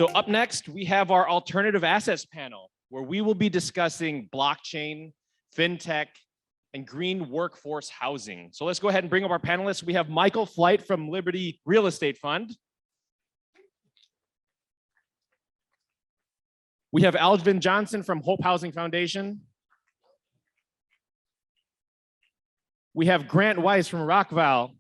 So up next, we have our alternative assets panel, where we will be discussing blockchain, fintech, and green workforce housing. So let's go ahead and bring up our panelists. We have Michael Flight from Liberty Real Estate Fund. We have Alvin Johnson from Hope Housing Foundation. We have Grant Weiss from Rockval.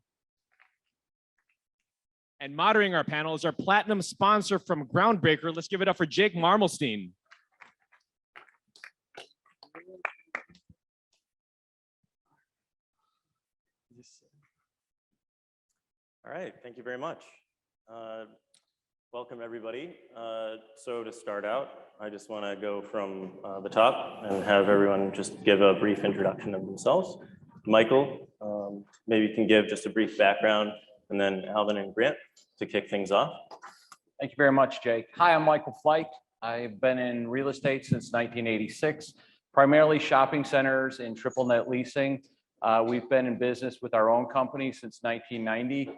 And moderating our panel is our platinum sponsor from Groundbreaker. Let's give it up for Jake Marmulstein. All right, thank you very much. Welcome everybody. So to start out, I just want to go from the top and have everyone just give a brief introduction of themselves. Michael, maybe you can give just a brief background, and then Alvin and Grant to kick things off. Thank you very much, Jake. Hi, I'm Michael Flight. I've been in real estate since 1986, primarily shopping centers and triple net leasing. We've been in business with our own company since 1990.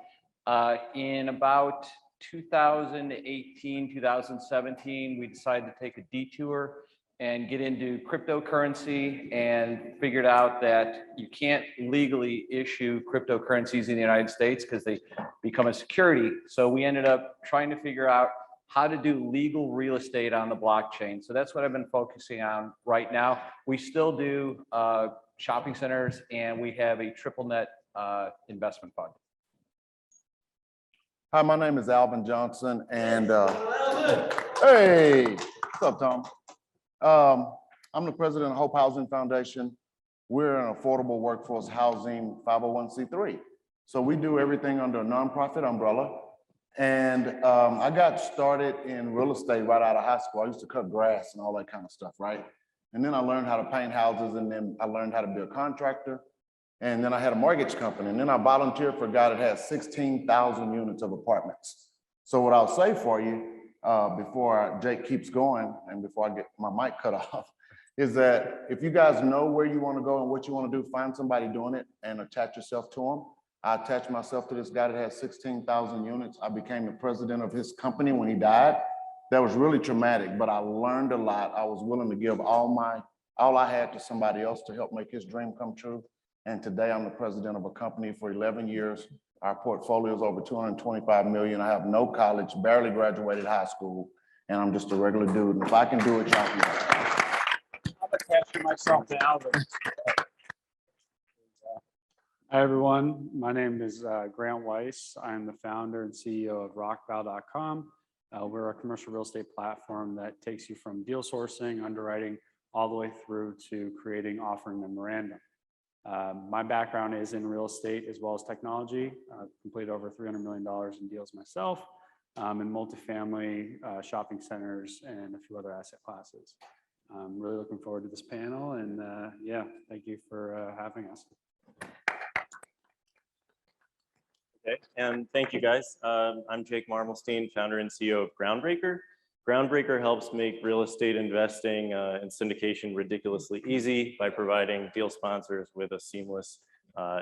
In about 2018, 2017, we decided to take a detour and get into cryptocurrency, and figured out that you can't legally issue cryptocurrencies in the United States because they become a security. So we ended up trying to figure out how to do legal real estate on the blockchain. So that's what I've been focusing on right now. We still do shopping centers, and we have a triple net investment fund. Hi, my name is Alvin Johnson, and hey, what's up, Tom? I'm the president of Hope Housing Foundation. We're an affordable workforce housing 501c3. So we do everything under a nonprofit umbrella. And I got started in real estate right out of high school. I used to cut grass and all that kind of stuff, right? And then I learned how to paint houses, and then I learned how to be a contractor. And then I had a mortgage company, and then I volunteered for a guy that has 16,000 units of apartments. So what I'll say for you, before Jake keeps going and before I get my mic cut off, is that if you guys know where you want to go and what you want to do, find somebody doing it and attach yourself to them. I attached myself to this guy that has 16,000 units. I became the president of his company when he died. That was really traumatic, but I learned a lot. I was willing to give all I had to somebody else to help make his dream come true. And today I'm the president of a company for 11 years. Our portfolio is over 225 million. I have no college, barely graduated high school, and I'm just a regular dude. And if I can do it, y'all can do it. I'm attaching myself to Alvin. Hi, everyone. My name is Grant Weiss. I'm the founder and CEO of rockval.com. We're a commercial real estate platform that takes you from deal sourcing, underwriting, all the way through to creating offering memorandum. My background is in real estate as well as technology. I've completed over $300 million in deals myself, in multifamily, shopping centers, and a few other asset classes. I'm really looking forward to this panel, and yeah, thank you for having us. Okay, and thank you guys. I'm Jake Marmulstein, founder and CEO of Groundbreaker. Groundbreaker helps make real estate investing and syndication ridiculously easy by providing deal sponsors with a seamless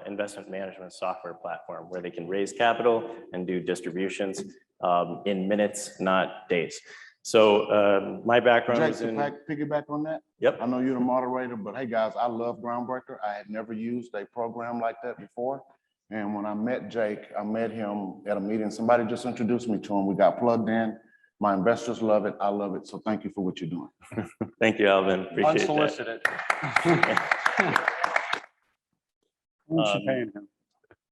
investment management software platform where they can raise capital and do distributions in minutes, not days. So my background is in... Piggyback on that? Yep. I know you're the moderator, but hey guys, I love Groundbreaker. I had never used a program like that before. And when I met Jake, I met him at a meeting. Somebody just introduced me to him. We got plugged in. My investors love it. I love it. So thank you for what you're doing. Thank you, Alvin. Appreciate Unsolicited. that. Paying him.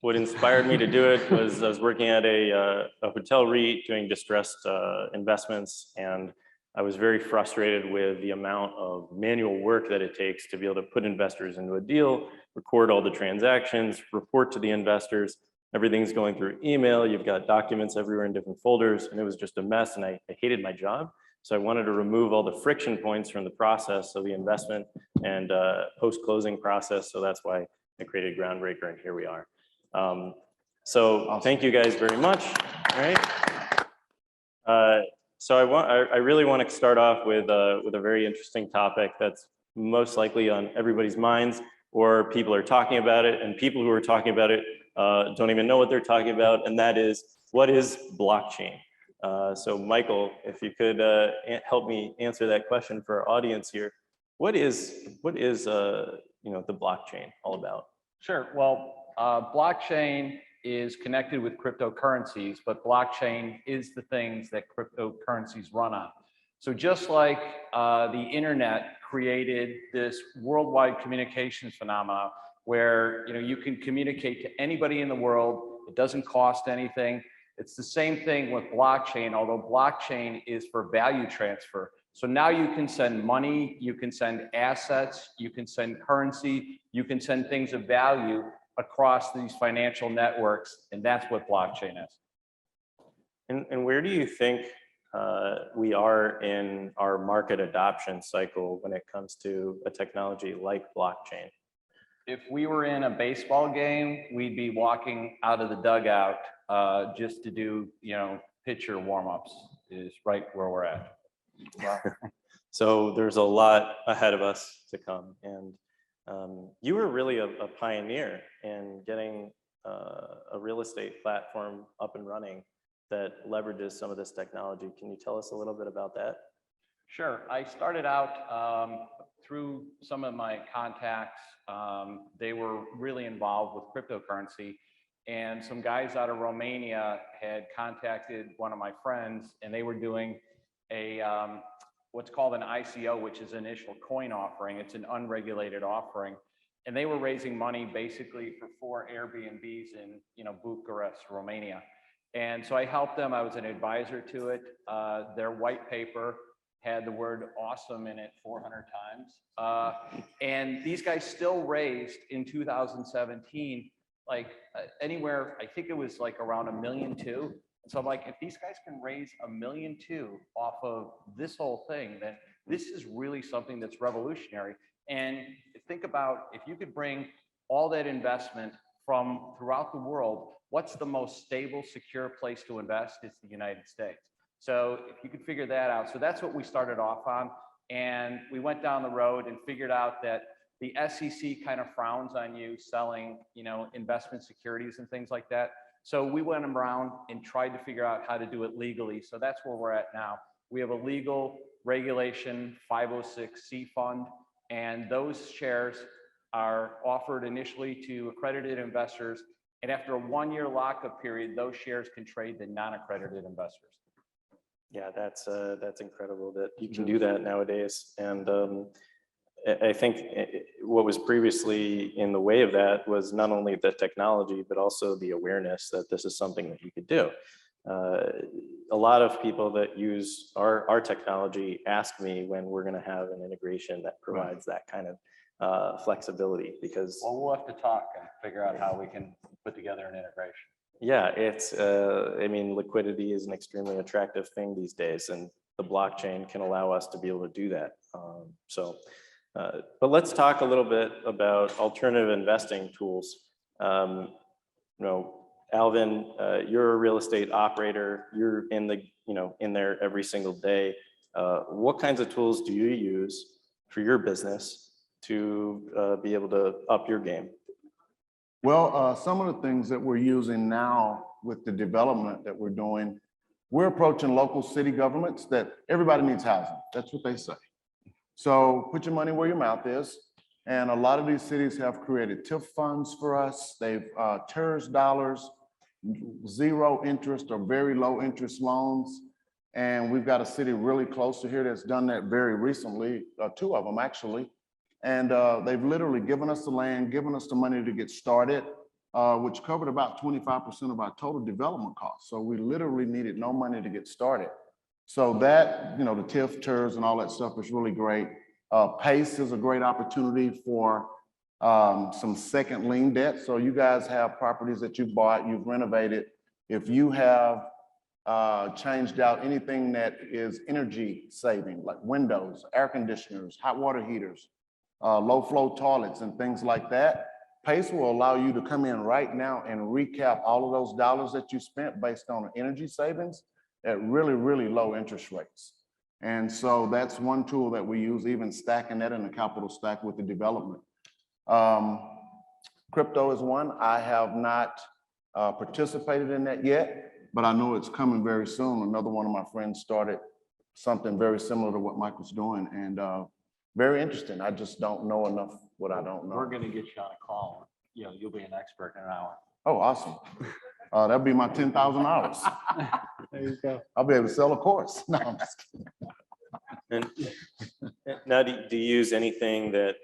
What inspired me to do it was I was working at a hotel REIT doing distressed investments, and I was very frustrated with the amount of manual work that it takes to be able to put investors into a deal, record all the transactions, report to the investors. Everything's going through email. You've got documents everywhere in different folders, and it was just a mess, and I hated my job. So I wanted to remove all the friction points from the process of the investment and post-closing process. So that's why I created Groundbreaker, and here we are. So thank you guys very much. All right. So I really want to start off with a very interesting topic that's most likely on everybody's minds, or people are talking about it, and people who are talking about it don't even know what they're talking about, and that is, what is blockchain? So Michael, if you could help me answer that question for our audience here, what is the blockchain all about? Sure. Well, blockchain is connected with cryptocurrencies, but blockchain is the things that cryptocurrencies run on. So just like the internet created this worldwide communications phenomena where you can communicate to anybody in the world, it doesn't cost anything. It's the same thing with blockchain, although blockchain is for value transfer. So now you can send money, you can send assets, you can send currency, you can send things of value across these financial networks, and that's what blockchain is. And where do you think we are in our market adoption cycle when it comes to a technology like blockchain? If we were in a baseball game, we'd be walking out of the dugout just to do, pitcher warm-ups is right where we're at. Wow. So there's a lot ahead of us to come. And you were really a pioneer in getting a real estate platform up and running that leverages some of this technology. Can you tell us a little bit about that? Sure. I started out through some of my contacts. They were really involved with cryptocurrency. And some guys out of Romania had contacted one of my friends, and they were doing a what's called an ICO, which is initial coin offering. It's an unregulated offering. And they were raising money basically for 4 Airbnbs in Bucharest, Romania. And so I helped them. I was an advisor to it. Their white paper had the word awesome in it 400 times. And these guys still raised in 2017, like anywhere, I think it was like around $1.2 million. So I'm like, if these guys can raise $1.2 million off of this whole thing, then this is really something that's revolutionary. And think about if you could bring all that investment from throughout the world, what's the most stable, secure place to invest? It's the United States. So if you could figure that out, so that's what we started off on. And we went down the road and figured out that the SEC kind of frowns on you selling, investment securities and things like that. So we went around and tried to figure out how to do it legally. So that's where we're at now. We have a legal regulation 506C fund, and those shares are offered initially to accredited investors. And after a 1-year lockup period, those shares can trade to non-accredited investors. Yeah, that's incredible that you can do that nowadays. And I think what was previously in the way of that was not only the technology, but also the awareness that this is something that you could do. A lot of people that use our technology ask me when we're going to have an integration that provides that kind of flexibility, because we'll have to talk and figure out how we can put together an integration. Yeah, it's liquidity is an extremely attractive thing these days, and the blockchain can allow us to be able to do that. But let's talk a little bit about alternative investing tools. Alvin, you're a real estate operator. You're in there every single day. What kinds of tools do you use for your business to be able to up your game? Well, some of the things that we're using now with the development that we're doing, we're approaching local city governments that everybody needs housing. That's what they say. So put your money where your mouth is. And a lot of these cities have created TIF funds for us. They've TERS dollars, 0 interest or very low interest loans. And we've got a city really close to here that's done that very recently, 2 of them actually. And they've literally given us the land, given us the money to get started, which covered about 25% of our total development costs. So we literally needed no money to get started. So that, the TIF, TERS, and all that stuff is really great. PACE is a great opportunity for some second lien debt. So you guys have properties that you bought, you've renovated. If you have changed out anything that is energy saving, like windows, air conditioners, hot water heaters, low flow toilets and things like that, PACE will allow you to come in right now and recap all of those dollars that you spent based on energy savings at really, really low interest rates. And so that's one tool that we use, even stacking that in the capital stack with the development. Crypto is one. I have not participated in that yet, but I know it's coming very soon. Another one of my friends started something very similar to what Michael's doing, and very interesting. I just don't know enough what I don't know. We're gonna get you on a call. You know, you'll be an expert in an hour. Oh, awesome. That'd be my 10,000 hours. There you go. I'll be able to sell a course. No, I'm just kidding. And now, do you use anything that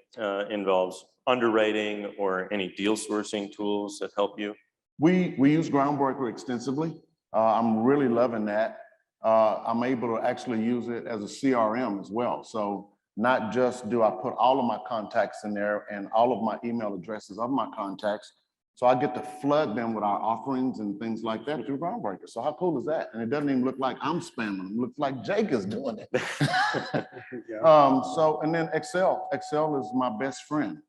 involves underwriting or any deal sourcing tools that help you? We use Groundbreaker extensively. I'm really loving that. I'm able to actually use it as a CRM as well. So not just do I put all of my contacts in there and all of my email addresses of my contacts. So I get to flood them with our offerings and things like that through Groundbreaker. So how cool is that? And it doesn't even look like I'm spamming them. It looks like Jake is doing it. And then Excel. Excel is my best friend.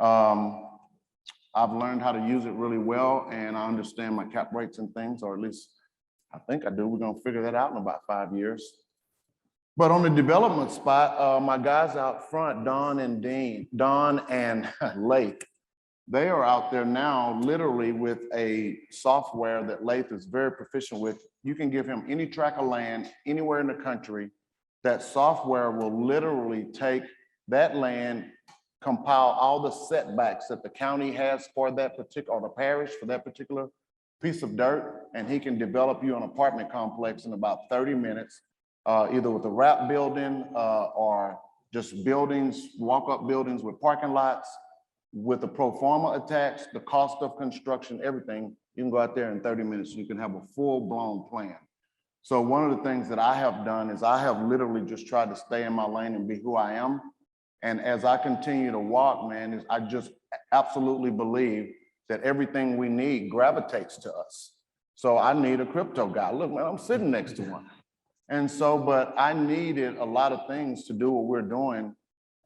I've learned how to use it really well, and I understand my cap rates and things, or at least I think I do. We're gonna figure that out in about 5 years. But on the development spot, my guys out front, Don and Lake, they are out there now literally with a software that Lath is very proficient with. You can give him any tract of land anywhere in the country. That software will literally take that land, compile all the setbacks that the county has for that particular, or the parish for that particular piece of dirt, and he can develop you an apartment complex in about 30 minutes, either with a wrap building or just buildings, walk-up buildings with parking lots, with the pro forma attached, the cost of construction, everything. You can go out there in 30 minutes, you can have a full-blown plan. So one of the things that I have done is I have literally just tried to stay in my lane and be who I am. And as I continue to walk, man, I just absolutely believe that everything we need gravitates to us. So I need a crypto guy. Look, man, I'm sitting next to one. And so, but I needed a lot of things to do what we're doing.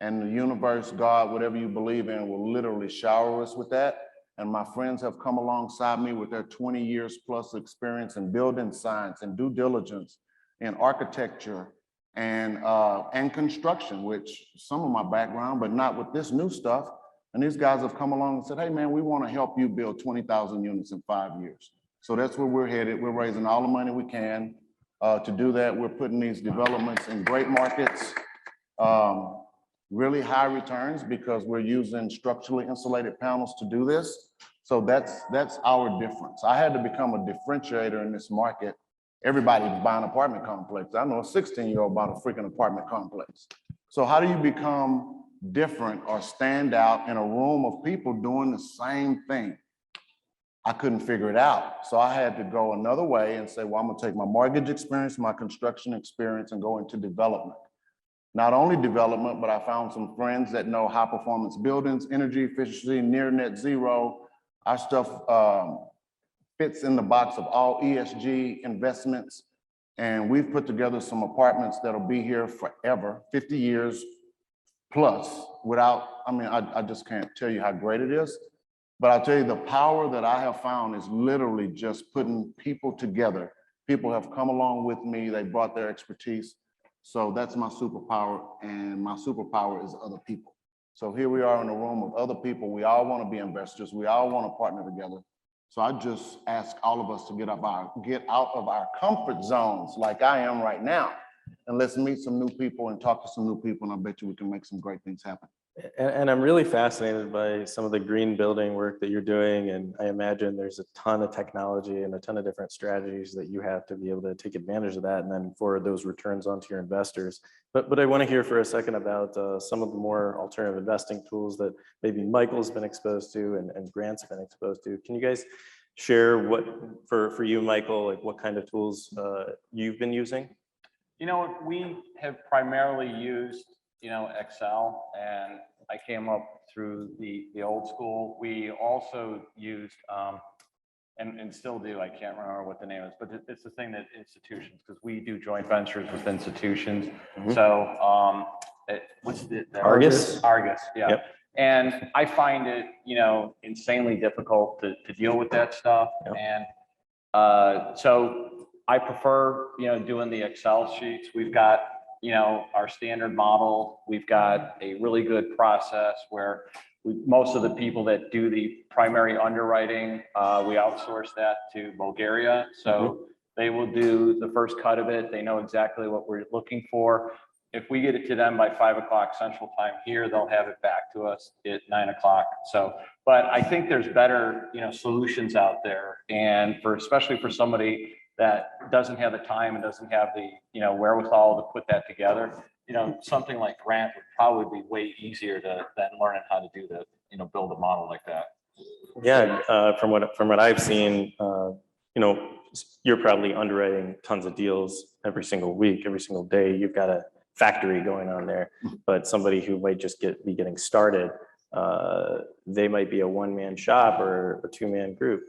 And the universe, God, whatever you believe in, will literally shower us with that. And my friends have come alongside me with their 20 years plus experience in building science and due diligence in architecture and construction, which some of my background, but not with this new stuff. And these guys have come along and said, hey man, we want to help you build 20,000 units in 5 years. So that's where we're headed. We're raising all the money we can to do that. We're putting these developments in great markets, really high returns because we're using structurally insulated panels to do this. So that's our difference. I had to become a differentiator in this market. Everybody's buying an apartment complex. I know a 16-year-old bought a freaking apartment complex. So how do you become different or stand out in a room of people doing the same thing? I couldn't figure it out. So I had to go another way and say, well, I'm gonna take my mortgage experience, my construction experience, and go into development. Not only development, but I found some friends that know high performance buildings, energy efficiency, near net zero. Our stuff fits in the box of all ESG investments. And we've put together some apartments that'll be here forever, 50 years plus without, I just can't tell you how great it is. But I'll tell you the power that I have found is literally just putting people together. People have come along with me, they brought their expertise. So that's my superpower, and my superpower is other people. So here we are in a room with other people. We all want to be investors. We all want to partner together. So I just ask all of us to get out of our comfort zones like I am right now. And let's meet some new people and talk to some new people. And I bet you we can make some great things happen. And I'm really fascinated by some of the green building work that you're doing. And I imagine there's a ton of technology and a ton of different strategies that you have to be able to take advantage of that and then forward those returns onto your investors. But I want to hear for a second about some of the more alternative investing tools that maybe Michael's been exposed to and Grant's been exposed to. Can you guys share what, for you, Michael, like what kind of tools you've been using? You know, we have primarily used, Excel, and I came up through the old school. We also used, and still do, I can't remember what the name is, but it's the thing that institutions, because we do joint ventures with institutions. Mm-hmm. So what's the Argus? Argus, yeah. Yep. And I find it, insanely difficult to deal with that stuff. Yep. And so I prefer, doing the Excel sheets. We've got, our standard model. We've got a really good process where most of the people that do the primary underwriting, we outsource that to Bulgaria. So they will do the first cut of it. They know exactly what we're looking for. If we get it to them by 5 o'clock Central Time here, they'll have it back to us at 9 o'clock. So, but I think there's better, solutions out there, and especially for somebody that doesn't have the time and doesn't have the, wherewithal to put that together. Something like Grant would probably be way easier than learning how to do that, build a model like that. Yeah, from what I've seen, you're probably underwriting tons of deals every single week, every single day. You've got a factory going on there, but somebody who might just be getting started, they might be a one-man shop or a two-man group.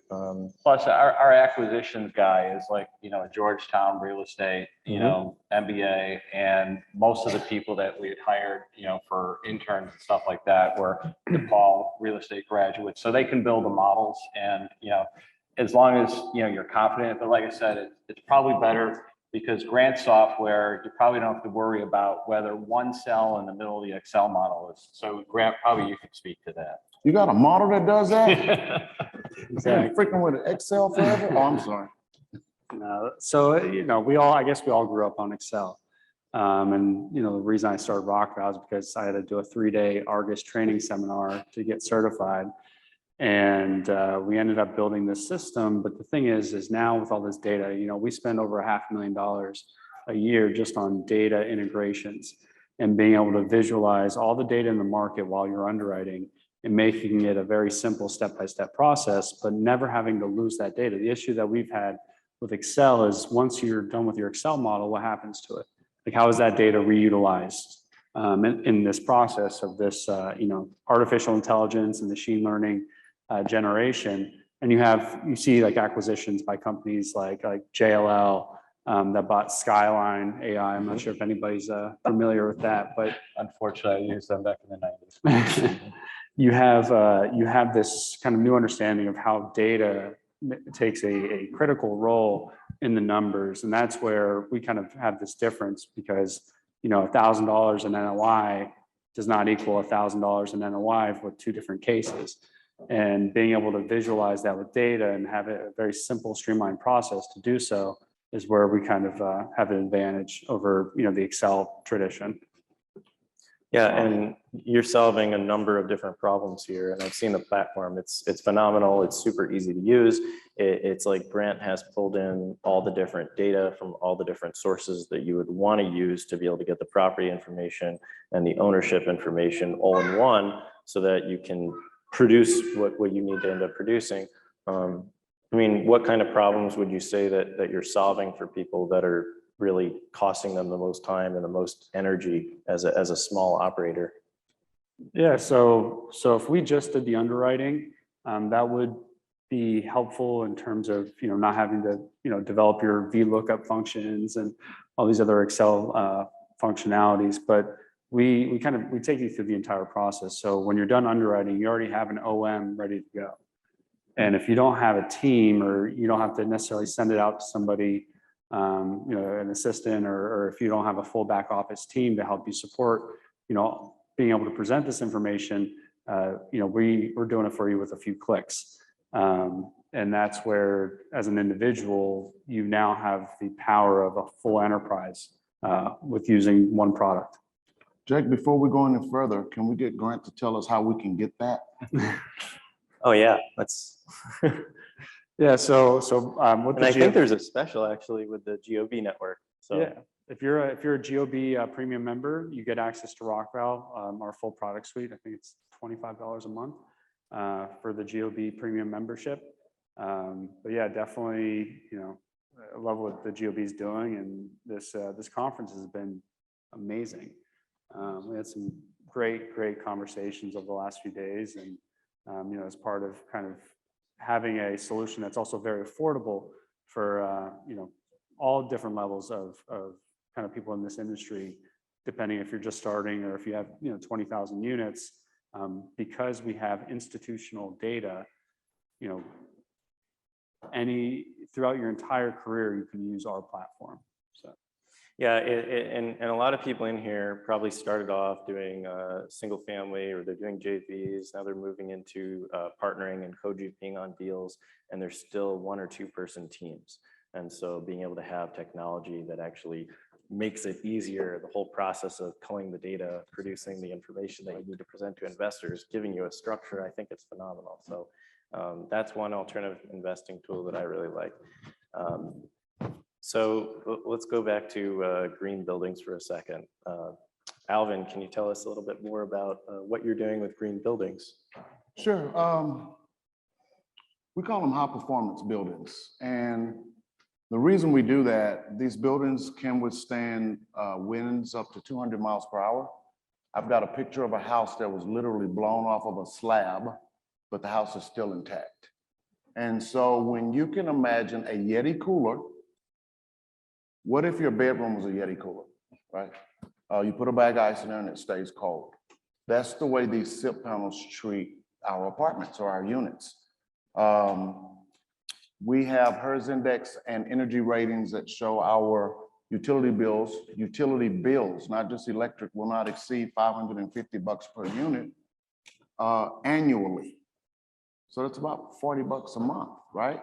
Plus, our acquisitions guy is like, Georgetown real estate, MBA, and most of the people that we had hired, for interns and stuff like that were DePaul real estate graduates. So they can build the models, and, as long as, you're confident. But like I said, it's probably better because Grant software, you probably don't have to worry about whether one cell in the middle of the Excel model is. So Grant, probably you could speak to that. You got a model that does that? Exactly. Freaking with Excel forever? Oh, I'm sorry. So, I guess we all grew up on Excel. And, the reason I started Rockval is because I had to do a 3-day Argus training seminar to get certified. And we ended up building this system. But the thing is now with all this data, we spend over $500,000 a year just on data integrations and being able to visualize all the data in the market while you're underwriting and making it a very simple step-by-step process, but never having to lose that data. The issue that we've had with Excel is once you're done with your Excel model, what happens to it? Like, how is that data reutilized in this process of this, artificial intelligence and machine learning generation? And you see like acquisitions by companies like JLL that bought Skyline AI. I'm not sure if anybody's familiar with that, but Unfortunately, I used them back in the 90s. you have this kind of new understanding of how data takes a critical role in the numbers. And that's where we kind of have this difference because, $1,000 in NOI does not equal $1,000 in NOI with two different cases. And being able to visualize that with data and have a very simple, streamlined process to do so is where we kind of have an advantage over, the Excel tradition. Yeah, and you're solving a number of different problems here, and I've seen the platform. It's phenomenal. It's super easy to use. It's like Grant has pulled in all the different data from all the different sources that you would want to use to be able to get the property information and the ownership information all in one, so that you can produce what you need to end up producing. What kind of problems would you say that you're solving for people that are really costing them the most time and the most energy as a small operator? Yeah, so if we just did the underwriting, that would be helpful in terms of not having to develop your VLOOKUP functions and all these other Excel functionalities. But we take you through the entire process. So when you're done underwriting, you already have an OM ready to go. And if you don't have a team, or you don't have to necessarily send it out to somebody, an assistant, or if you don't have a full back office team to help you support, being able to present this information, we're doing it for you with a few clicks. And that's where, as an individual, you now have the power of a full enterprise with using one product. Jake, before we go any further, can we get Grant to tell us how we can get that? Oh yeah, let's. Yeah, so and I think there's a special actually with the GOB network. So yeah, if you're a GOB premium member, you get access to Rockval, our full product suite. I think it's $25 a month for the GOB premium membership. But yeah, definitely, I love what the GOB is doing, and this conference has been amazing. We had some great conversations over the last few days, and as part of kind of having a solution that's also very affordable for all different levels of kind of people in this industry, depending if you're just starting or if you have 20,000 units, because we have institutional data, throughout your entire career you can use our platform. So Yeah, and a lot of people in here probably started off doing single family, or they're doing JVs. Now they're moving into partnering and co-GPing on deals, and they're still 1 or 2 person teams. And so being able to have technology that actually makes it easier, the whole process of culling the data, producing the information that you need to present to investors, giving you a structure, I think it's phenomenal. So that's one alternative investing tool that I really like. So let's go back to green buildings for a second. Alvin, can you tell us a little bit more about what you're doing with green buildings? Sure. We call them high performance buildings. And the reason we do that, these buildings can withstand winds up to 200 miles per hour. I've got a picture of a house that was literally blown off of a slab, but the house is still intact. And so when you can imagine a Yeti cooler, what if your bedroom was a Yeti cooler, right? You put a bag of ice in there and it stays cold. That's the way these SIP panels treat our apartments or our units. We have HERS index and energy ratings that show our utility bills, not just electric, will not exceed $550 per unit annually. So that's about $40 a month, right?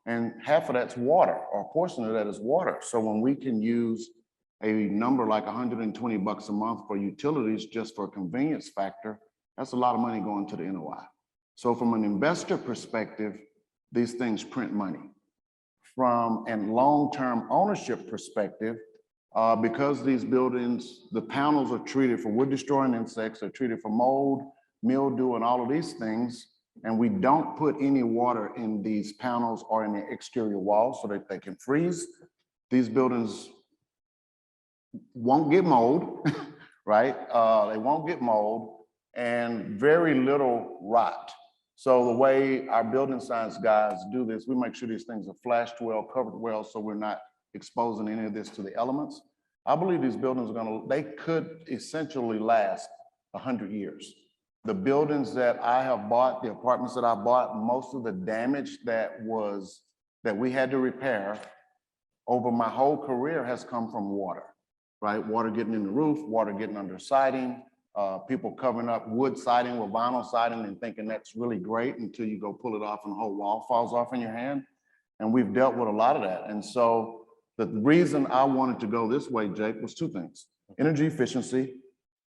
And half of that's water, or a portion of that is water. So when we can use a number like $120 a month for utilities just for a convenience factor, that's a lot of money going to the NOI. So from an investor perspective, these things print money. From a long-term ownership perspective, because these buildings, the panels are treated for wood destroying insects, they're treated for mold, mildew, and all of these things, and we don't put any water in these panels or in the exterior walls so that they can freeze. These buildings won't get mold, right? They won't get mold, and very little rot. So the way our building science guys do this, we make sure these things are flashed well, covered well, so we're not exposing any of this to the elements. I believe these buildings are they could essentially last 100 years. The buildings that I have bought, the apartments that I bought, most of the damage that we had to repair over my whole career has come from water, right? Water getting in the roof, water getting under siding, people covering up wood siding with vinyl siding and thinking that's really great until you go pull it off and the whole wall falls off in your hand. And we've dealt with a lot of that. And so the reason I wanted to go this way, Jake, was 2 things. Energy efficiency.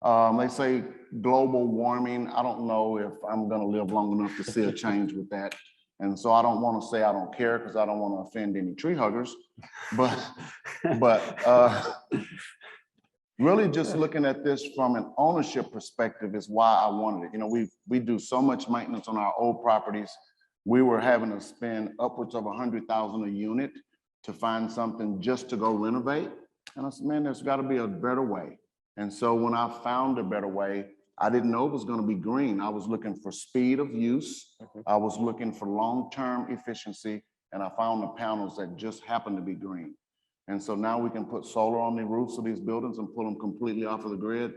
They say global warming. I don't know if I'm gonna live long enough to see a change with that. And so I don't want to say I don't care because I don't want to offend any tree huggers, but really just looking at this from an ownership perspective is why I wanted it. You know, we do so much maintenance on our old properties. We were having to spend upwards of $100,000 a unit to find something just to go renovate. And I said, man, there's got to be a better way. And so when I found a better way, I didn't know it was going to be green. I was looking for speed of use. I was looking for long-term efficiency, and I found the panels that just happened to be green. And so now we can put solar on the roofs of these buildings and pull them completely off of the grid.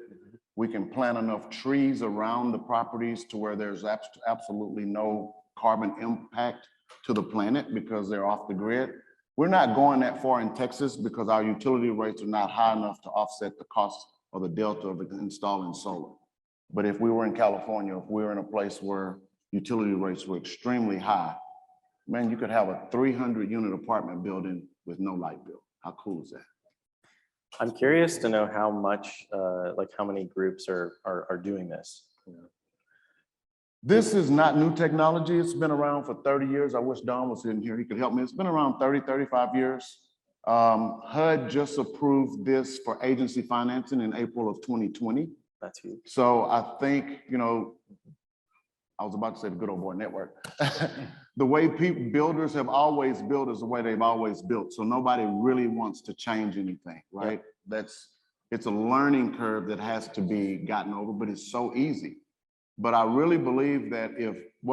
We can plant enough trees around the properties to where there's absolutely no carbon impact to the planet because they're off the grid. We're not going that far in Texas because our utility rates are not high enough to offset the cost or the delta of installing solar. But if we were in California, if we were in a place where utility rates were extremely high, man, you could have a 300-unit apartment building with no light bill. How cool is that? I'm curious to know how much, like how many groups are doing this. This is not new technology. It's been around for 30 years. I wish Don was in here. He could help me. It's been around 30, 35 years. HUD just approved this for agency financing in April of 2020. That's huge. So I think, you know, I was about to say the good old boy network. The way builders have always built is the way they've always built. So nobody really wants to change anything, right? Yep. It's a learning curve that has to be gotten over, but it's so easy. But I really believe that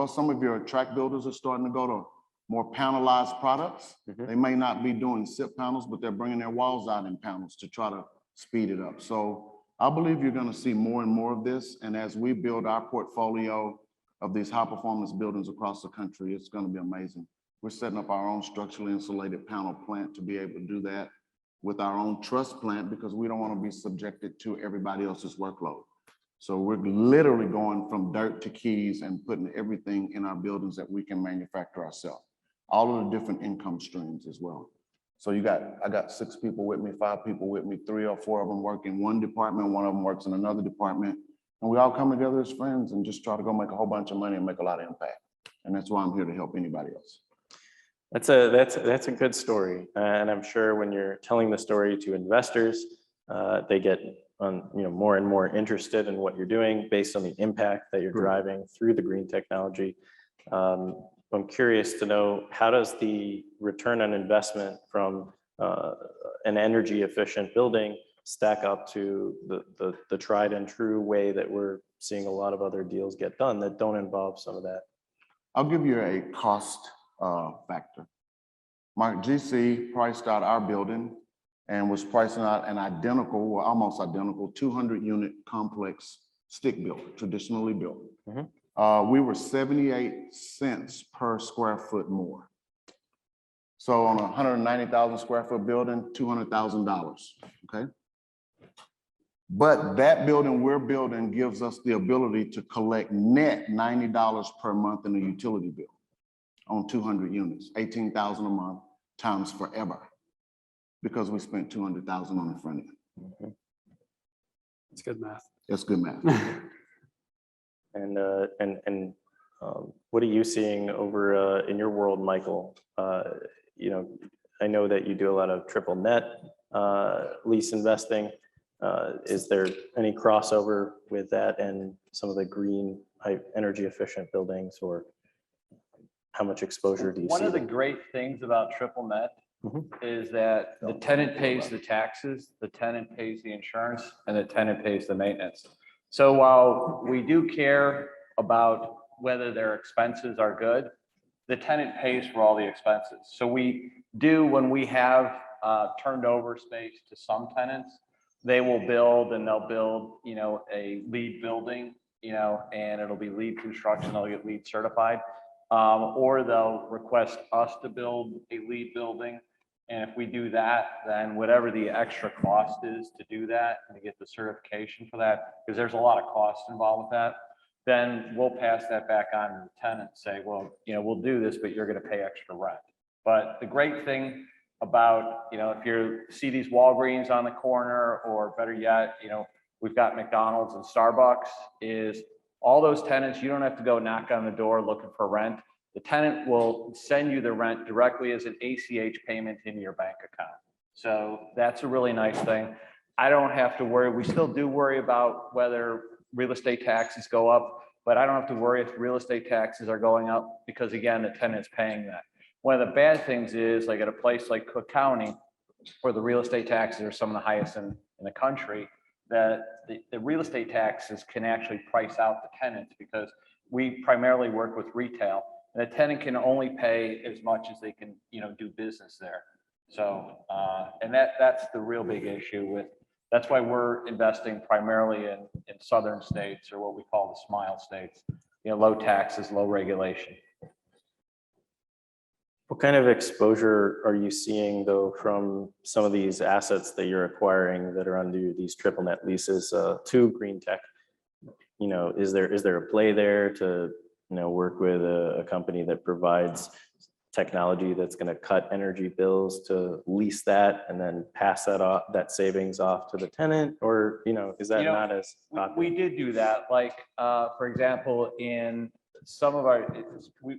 some of your track builders are starting to go to more panelized products. They may not be doing SIP panels, but they're bringing their walls out in panels to try to speed it up. So I believe you're going to see more and more of this. And as we build our portfolio of these high performance buildings across the country, it's going to be amazing. We're setting up our own structurally insulated panel plant to be able to do that. with our own truss plant because we don't want to be subjected to everybody else's workload. So we're literally going from dirt to keys and putting everything in our buildings that we can manufacture ourselves. All of the different income streams as well. So I got 6 people with me, 5 people with me, 3 or 4 of them work in one department, one of them works in another department. And we all come together as friends and just try to go make a whole bunch of money and make a lot of impact. And that's why I'm here to help anybody else. That's a good story, and I'm sure when you're telling the story to investors, they get more and more interested in what you're doing based on the impact that you're driving through the green technology. I'm curious to know, how does the return on investment from an energy efficient building stack up to the tried and true way that we're seeing a lot of other deals get done that don't involve some of that? I'll give you a cost factor. Mark GC priced out our building and was pricing out an identical, or almost identical, 200 unit complex stick built, traditionally built. We were 78 cents per square foot more. So on a 190,000 square foot building, $200,000, okay? But that building we're building gives us the ability to collect net $90 per month in a utility bill on 200 units, 18,000 a month times forever, because we spent 200,000 on the front end. It's good math. That's good math. And what are you seeing over in your world, Michael? I know that you do a lot of triple net lease investing. Is there any crossover with that and some of the green energy efficient buildings, or how much exposure do you see? One of the great things about triple net is that the tenant pays the taxes, the tenant pays the insurance, and the tenant pays the maintenance. So while we do care about whether their expenses are good, the tenant pays for all the expenses. So we do, when we have turned over space to some tenants, they will build, and they'll build, a LEED building, and it'll be LEED construction, they'll get LEED certified. Or they'll request us to build a LEED building. And if we do that, then whatever the extra cost is to do that and to get the certification for that, because there's a lot of cost involved with that, then we'll pass that back on to the tenant and say, well, we'll do this, but you're going to pay extra rent. But the great thing about, if you see these Walgreens on the corner, or better yet, we've got McDonald's and Starbucks, is all those tenants, you don't have to go knock on the door looking for rent. The tenant will send you the rent directly as an ACH payment into your bank account. So that's a really nice thing. I don't have to worry. We still do worry about whether real estate taxes go up, but I don't have to worry if real estate taxes are going up, because again, the tenant's paying that. One of the bad things is, like at a place like Cook County, where the real estate taxes are some of the highest in the country, that the real estate taxes can actually price out the tenants, because we primarily work with retail, and the tenant can only pay as much as they can, do business there. So, and that's the real big issue with, that's why we're investing primarily in southern states, or what we call the smile states, low taxes, low regulation. What kind of exposure are you seeing, though, from some of these assets that you're acquiring that are under these triple net leases to green tech? Is there a play there to work with a company that provides technology that's going to cut energy bills, to lease that and then pass that savings off to the tenant? Or is that not as popular? We did do that. Like for example, in some of our,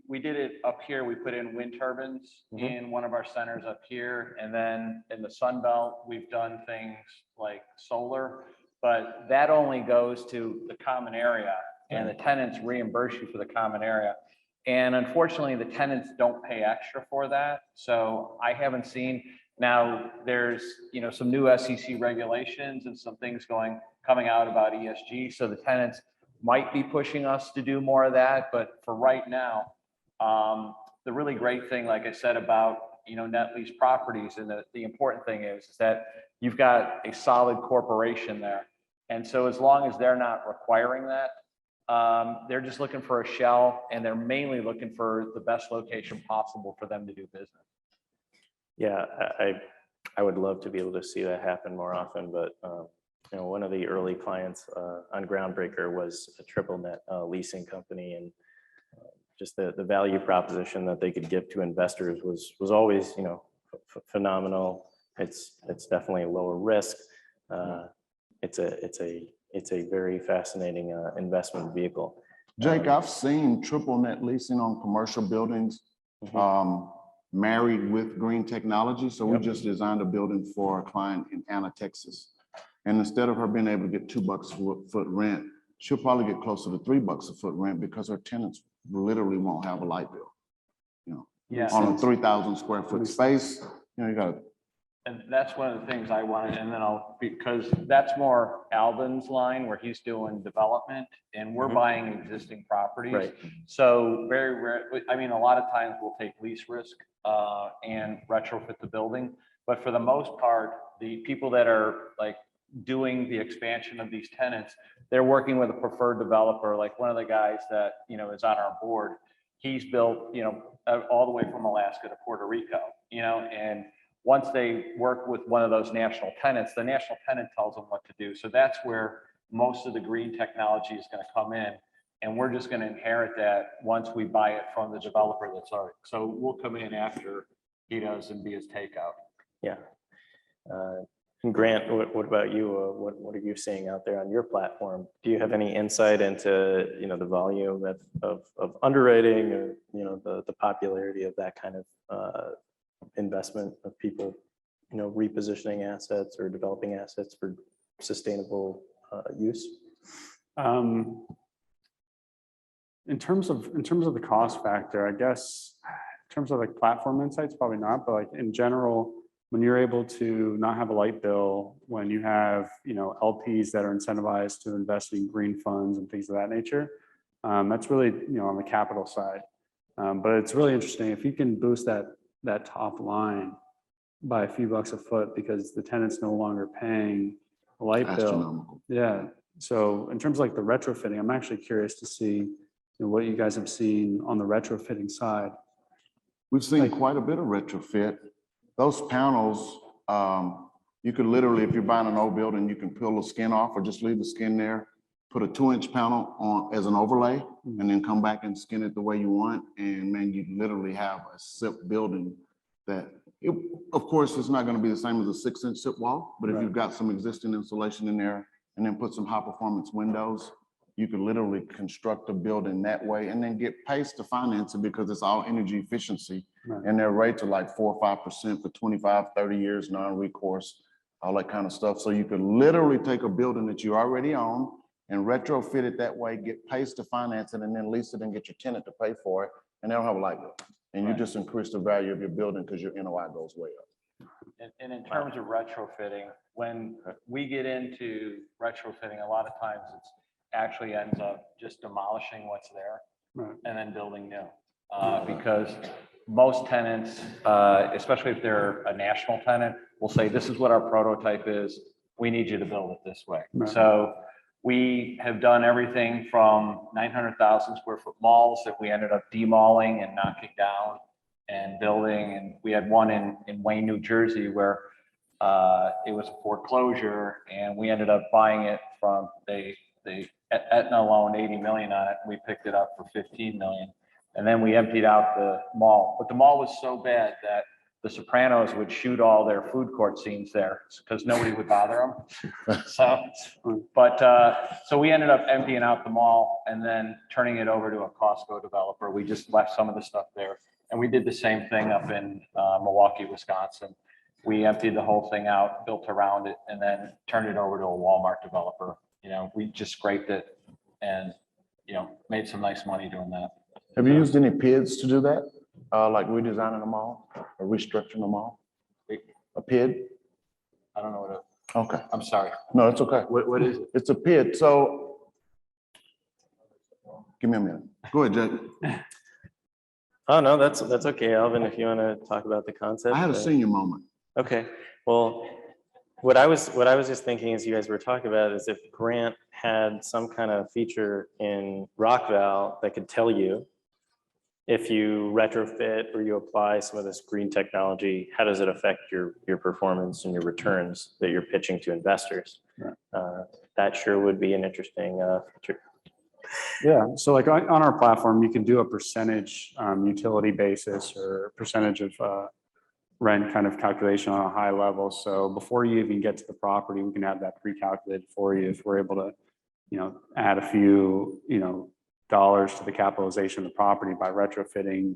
we did it up here. We put in wind turbines in one of our centers up here, and then in the Sun Belt, we've done things like solar, but that only goes to the common area, and the tenants reimburse you for the common area. And unfortunately, the tenants don't pay extra for that. So I haven't seen, now there's, some new SEC regulations and some things coming out about ESG. So the tenants might be pushing us to do more of that. But for right now, the really great thing, like I said, about, net lease properties, and the important thing is that you've got a solid corporation there. And so as long as they're not requiring that, they're just looking for a shell, and they're mainly looking for the best location possible for them to do business. Yeah, I would love to be able to see that happen more often, but one of the early clients on Groundbreaker was a triple net leasing company, and just the value proposition that they could give to investors was always, phenomenal. It's definitely lower risk. It's a very fascinating investment vehicle. Jake, I've seen triple net leasing on commercial buildings married with green technology. So we just designed a building for a client in Anna, Texas. And instead of her being able to get $2 a foot rent, she'll probably get closer to $3 a foot rent because her tenants literally won't have a light bill. Yeah. On a 3,000 square foot space, you got. And that's one of the things I wanted, and then because that's more Alvin's line where he's doing development and we're buying existing properties. Right. So very rare, a lot of times we'll take lease risk and retrofit the building. But for the most part, the people that are like doing the expansion of these tenants, they're working with a preferred developer. Like one of the guys that, is on our board, he's built, all the way from Alaska to Puerto Rico, and once they work with one of those national tenants, the national tenant tells them what to do. So that's where most of the green technology is going to come in. And we're just going to inherit that once we buy it from the developer that's already. So we'll come in after he does and be his takeout. Yeah. And Grant, what about you? What are you seeing out there on your platform? Do you have any insight into, the volume of underwriting, or, the popularity of that kind of investment of people, repositioning assets or developing assets for sustainable use? In terms of the cost factor, I guess, in terms of like platform insights, probably not, but like in general, when you're able to not have a light bill, when you have, LPs that are incentivized to invest in green funds and things of that nature, that's really, on the capital side. But it's really interesting if you can boost that top line by a few bucks a foot because the tenant's no longer paying a light bill. Yeah. So in terms of like the retrofitting, I'm actually curious to see what you guys have seen on the retrofitting side. We've seen quite a bit of retrofit. Those panels, you could literally, if you're buying an old building, you can peel the skin off or just leave the skin there, put a 2-inch panel on as an overlay, and then come back and skin it the way you want. And man, you literally have a SIP building that, of course, it's not going to be the same as a 6-inch SIP wall, but if you've got some existing insulation in there and then put some high performance windows, you could literally construct a building that way and then get PACE to finance it because it's all energy efficiency. And their rates are like 4 or 5% for 25, 30 years, non-recourse, all that kind of stuff. So you could literally take a building that you already own and retrofit it that way, get PACE to finance it, and then lease it and get your tenant to pay for it, and they don't have a light bill. And you just increase the value of your building because your NOI goes way up. And in terms of retrofitting, when we get into retrofitting, a lot of times it's actually ends up just demolishing what's there and then building new. Because most tenants, especially if they're a national tenant, will say, this is what our prototype is. We need you to build it this way. So we have done everything from 900,000 square foot malls that we ended up demoling and knocking down and building. And we had one in Wayne, New Jersey, where it was a foreclosure, and we ended up buying it from Aetna loaned 80 million on it. We picked it up for 15 million. And then we emptied out the mall. But the mall was so bad that the Sopranos would shoot all their food court scenes there because nobody would bother them. So we ended up emptying out the mall and then turning it over to a Costco developer. We just left some of the stuff there. And we did the same thing up in Milwaukee, Wisconsin. We emptied the whole thing out, built around it, and then turned it over to a Walmart developer. We just scraped it and, made some nice money doing that. Have you used any PIDs to do that? Like redesigning a mall or restructuring a mall? A PID? I don't know what Okay. I'm sorry. No, it's okay. What is it? It's a PID. So give me a minute. Go ahead, Jake. Oh, no, that's okay, Alvin, if you want to talk about the concept. I had a senior moment. Okay, well, what I was just thinking as you guys were talking about is if Grant had some kind of feature in Rockval that could tell you if you retrofit or you apply some of this green technology, how does it affect your performance and your returns that you're pitching to investors? That sure would be an interesting feature. Yeah, so like on our platform, you can do a percentage utility basis or percentage of rent kind of calculation on a high level. So before you even get to the property, we can have that pre-calculated for you if we're able to, add a few, dollars to the capitalization of the property by retrofitting.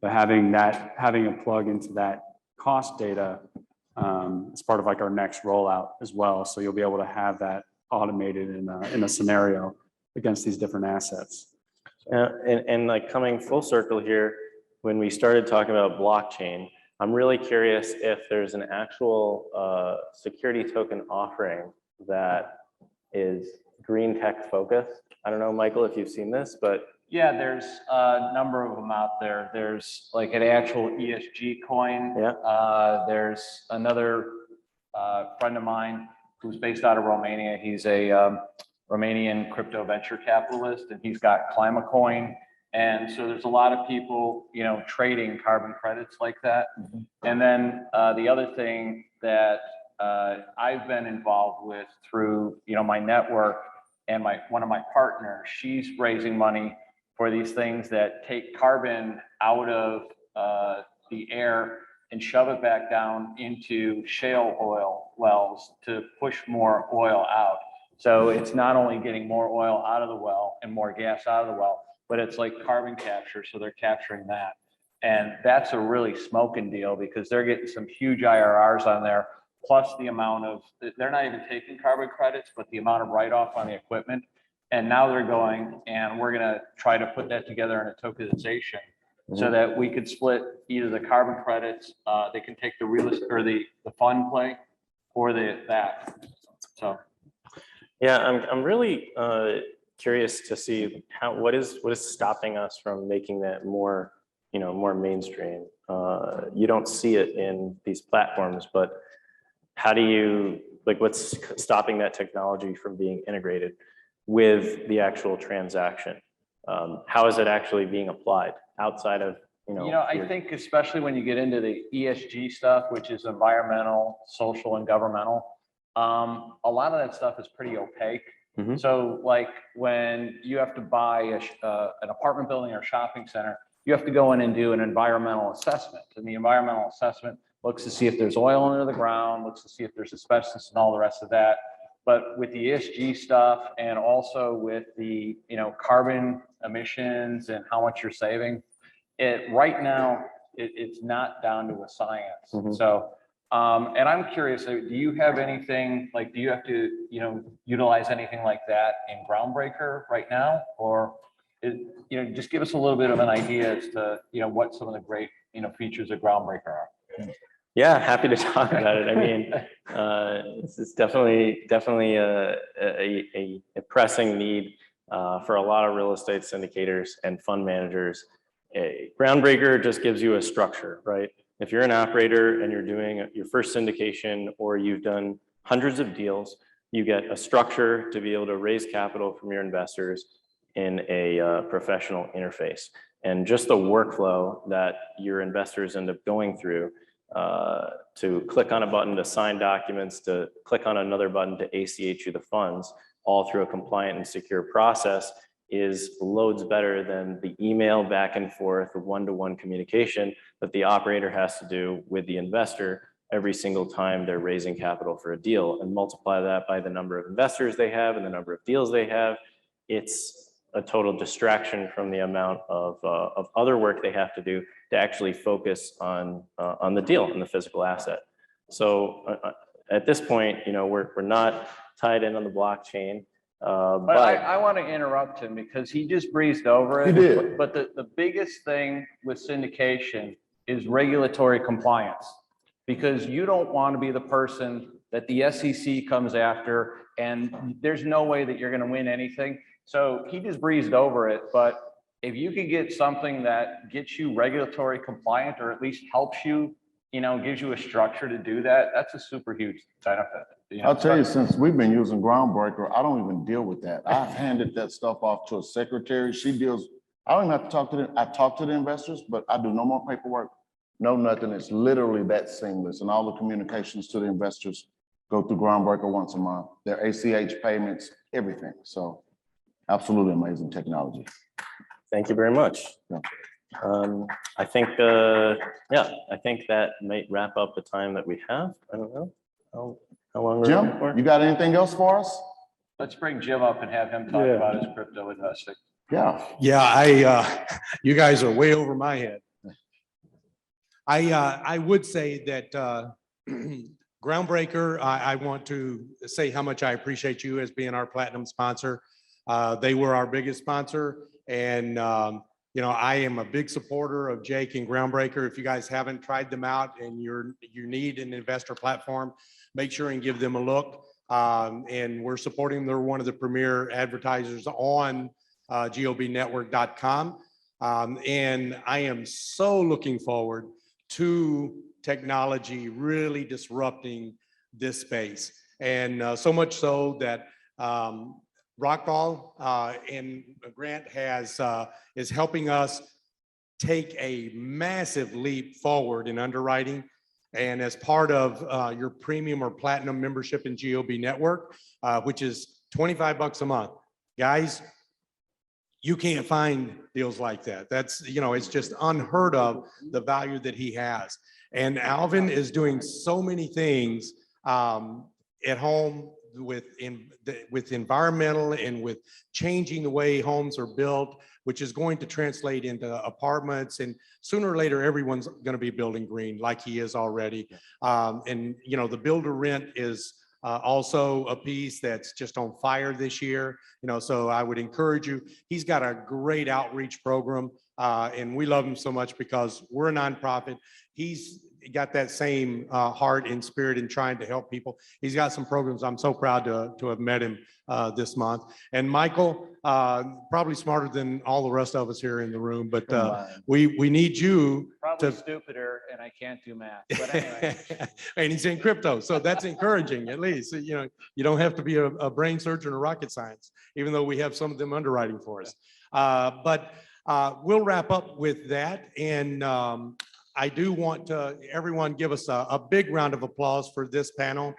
But having a plug into that cost data is part of like our next rollout as well. So you'll be able to have that automated in a scenario against these different assets. And like coming full circle here, when we started talking about blockchain, I'm really curious if there's an actual security token offering that is green tech focused. I don't know, Michael, if you've seen this, but Yeah, there's a number of them out there. There's like an actual ESG coin. Yeah. There's another friend of mine who's based out of Romania. He's a Romanian crypto venture capitalist, and he's got Climate Coin. And so there's a lot of people, trading carbon credits like that. And then the other thing that I've been involved with through, my network and one of my partners, she's raising money for these things that take carbon out of the air and shove it back down into shale oil wells to push more oil out. So it's not only getting more oil out of the well and more gas out of the well, but it's like carbon capture. So they're capturing that. And that's a really smoking deal because they're getting some huge IRRs on there, plus the amount of, they're not even taking carbon credits, but the amount of write-off on the equipment. And now they're going, and we're gonna try to put that together in a tokenization so that we could split either the carbon credits, they can take the real estate or the fund play or that. So. yeah, I'm really curious to see what is stopping us from making that more, more mainstream. You don't see it in these platforms, but how do you, what's stopping that technology from being integrated with the actual transaction? How is it actually being applied outside of, I think especially when you get into the ESG stuff, which is environmental, social, and governmental, a lot of that stuff is pretty opaque. So like when you have to buy an apartment building or shopping center, you have to go in and do an environmental assessment. And the environmental assessment looks to see if there's oil under the ground, looks to see if there's asbestos and all the rest of that. But with the ESG stuff and also with the carbon emissions and how much you're saving, right now it's not down to a science. So and I'm curious, do you have anything like, do you have to utilize anything like that in Groundbreaker right now, or just give us a little bit of an idea as to what some of the great features of Groundbreaker are. Yeah, happy to talk about it. I mean, it's definitely a pressing need for a lot of real estate syndicators and fund managers. Groundbreaker just gives you a structure, right? If you're an operator and you're doing your first syndication or you've done hundreds of deals, you get a structure to be able to raise capital from your investors in a professional interface. And just the workflow that your investors end up going through to click on a button to sign documents, to click on another button to ACH you the funds, all through a compliant and secure process, is loads better than the email back and forth one-to-one communication that the operator has to do with the investor every single time they're raising capital for a deal, and multiply that by the number of investors they have and the number of deals they have. It's a total distraction from the amount of other work they have to do to actually focus on the deal and the physical asset. So at this point, we're not tied in on the blockchain. But I want to interrupt him because he just breezed over it. He did. But the biggest thing with syndication is regulatory compliance, because you don't want to be the person that the SEC comes after, and there's no way that you're going to win anything. So he just breezed over it. But if you could get something that gets you regulatory compliant, or at least helps you, gives you a structure to do that, that's a super huge benefit. I'll tell you, since we've been using Groundbreaker, I don't even deal with that. I've handed that stuff off to a secretary. She deals I don't even have to talk to I talk to the investors, but I do no more paperwork, no nothing. It's literally that seamless. And all the communications to the investors go through Groundbreaker once a month, their ACH payments, everything. So absolutely amazing technology. Thank you very much. Yeah. I think, I think that might wrap up the time that we have. I don't know. How long we're looking for? Jim, you got anything else for us? Let's bring Jim up and have him talk Yeah. about his crypto investing. Yeah. Yeah, you guys are way over my head. I would say that Groundbreaker, I want to say how much I appreciate you as being our platinum sponsor. They were our biggest sponsor, and you know, I am a big supporter of Jake and Groundbreaker. If you guys haven't tried them out and you need an investor platform, make sure and give them a look. And we're supporting them. They're one of the premier advertisers on GOBnetwork.com. And I am so looking forward to technology really disrupting this space. And so much so that Rockball and Grant is helping us take a massive leap forward in underwriting. And as part of your premium or platinum membership in GOB Network, which is $25 a month, guys, you can't find deals like that. That's, you know, it's just unheard of, the value that he has. And Alvin is doing so many things at home with environmental and with changing the way homes are built, which is going to translate into apartments. And sooner or later, everyone's going to be building green like he is already. And, you know, the builder rent is also a piece that's just on fire this year. You know, so I would encourage you. He's got a great outreach program, and we love him so much because we're a nonprofit. He's got that same heart and spirit in trying to help people. He's got some programs. I'm so proud to have met him this month. And Michael, probably smarter than all the rest of us here in the room, but we need you Probably stupider, and I can't do math, but anyway. And he's in crypto, so that's encouraging. At least, you know, you don't have to be a brain surgeon or rocket science, even though we have some of them underwriting for us. But we'll wrap up with that. And I do want to everyone give us a big round of applause for this panel.